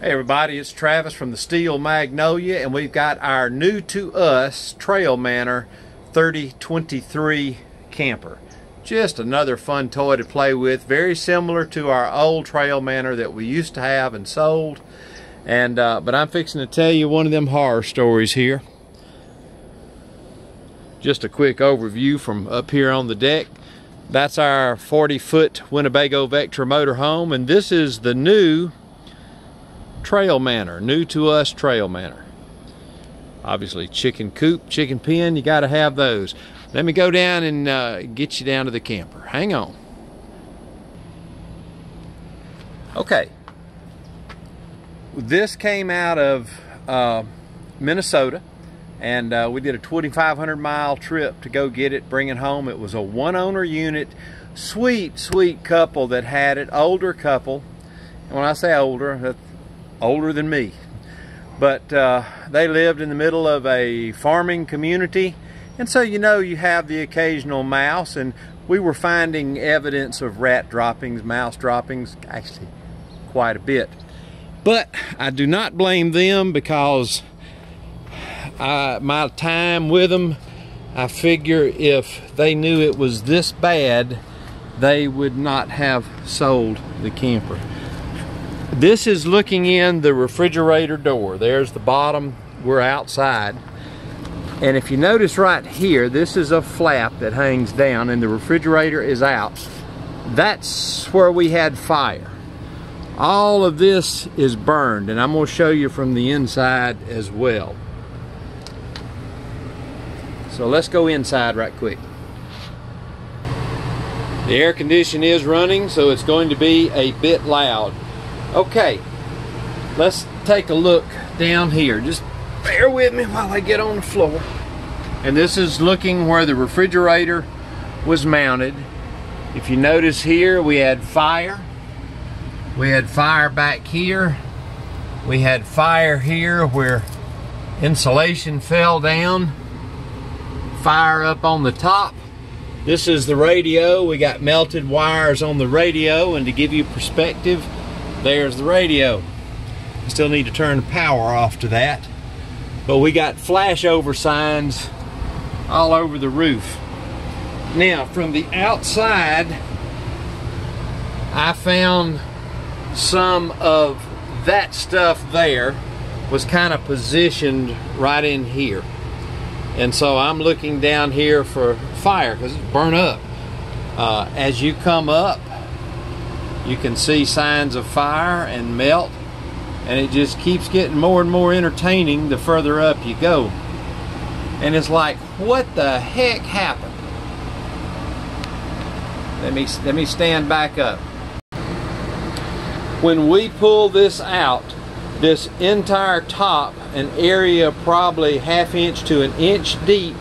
Hey everybody, it's Travis from the Steel Magnolia, and we've got our new to us Trailmanor 3023 camper. Just another fun toy to play with, very similar to our old Trailmanor that we used to have and sold. And but I'm fixing to tell you one of them horror stories here. Just a quick overview from up here on the deck. That's our 40-foot Winnebago Vectra motorhome, and this is the new Trailmanor, new to us Trailmanor. Obviously chicken coop, chicken pen, you got to have those. Let me go down and get you down to the camper. Hang on. Okay, this came out of Minnesota, and we did a 2,500 mile trip to go get it, bring it home. It was a one-owner unit. Sweet couple that had it, older couple. And when I say older, that's older than me, but they lived in the middle of a farming community, and so you know you have the occasional mouse, and we were finding evidence of rat droppings, mouse droppings, actually quite a bit. But I do not blame them, because my time with them, I figure if they knew it was this bad, they would not have sold the camper. This is looking in the refrigerator door. There's the bottom. We're outside. And if you notice right here, this is a flap that hangs down and the refrigerator is out. That's where we had fire. All of this is burned, and I'm going to show you from the inside as well. So let's go inside right quick. The air conditioning is running, so it's going to be a bit loud. Okay, let's take a look down here. Just bear with me while I get on the floor. And this is looking where the refrigerator was mounted. If you notice here, we had fire. We had fire back here. We had fire here where insulation fell down. Fire up on the top. This is the radio. We got melted wires on the radio, and to give you perspective, there's the radio. Still need to turn the power off to that. But we got flashover signs all over the roof. Now, from the outside, I found some of that stuff there was kind of positioned right in here. And so I'm looking down here for fire because it's burnt up. As you come up, you can see signs of fire and melt, and it just keeps getting more and more entertaining the further up you go. And it's like, what the heck happened? Let me stand back up. When we pull this out, this entire top, an area probably ½ inch to an inch deep,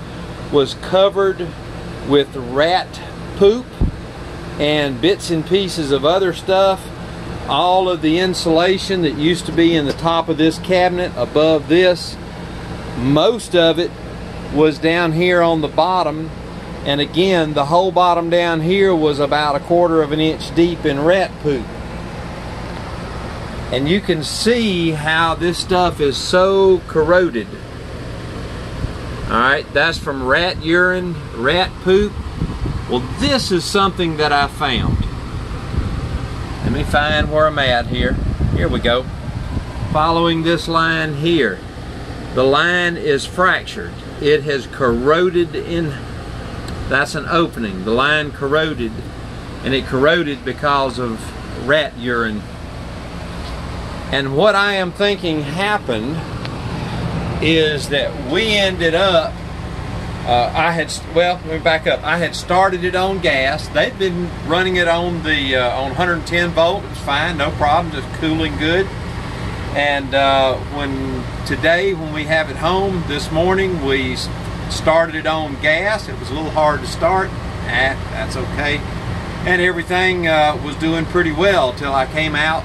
was covered with rat poop and bits and pieces of other stuff. All of the insulation that used to be in the top of this cabinet above this, most of it was down here on the bottom, and again the whole bottom down here was about ½ inch deep in rat poop. And you can see how this stuff is so corroded. Alright, that's from rat urine, rat poop. Well, this is something that I found. Let me find where I'm at here. Here we go. Following this line here. The line is fractured. It has corroded in. That's an opening. The line corroded, and it corroded because of rat urine. And what I am thinking happened is that we ended up, let me back up. I had started it on gas. They'd been running it on the on 110 volt. It was fine, no problem, just cooling good. And when we have it home this morning, we started it on gas. It was a little hard to start. That's okay. And everything was doing pretty well till I came out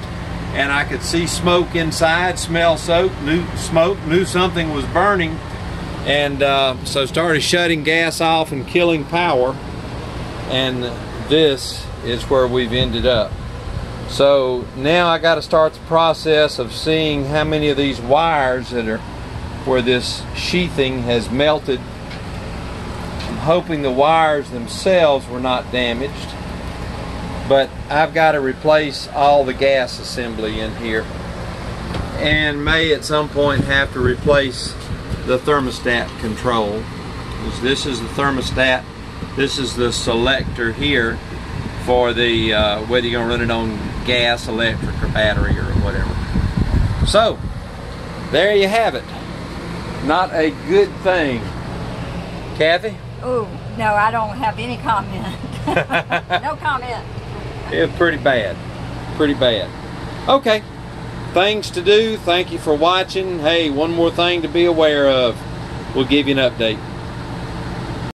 and I could see smoke inside, smell smoke, knew something was burning. And so started shutting gas off and killing power, and this is where we've ended up. So now I got to start the process of seeing how many of these wires that are where this sheathing has melted. I'm hoping the wires themselves were not damaged, but I've got to replace all the gas assembly in here, and may at some point have to replace the thermostat control. This is the thermostat. This is the selector here for the whether you're going to run it on gas, electric, or battery, or whatever. So there you have it. Not a good thing. Kathy? Oh, no, I don't have any comment. No comment. Yeah, pretty bad. Pretty bad. Okay. Things to do. Thank you for watching. Hey, one more thing to be aware of. We'll give you an update.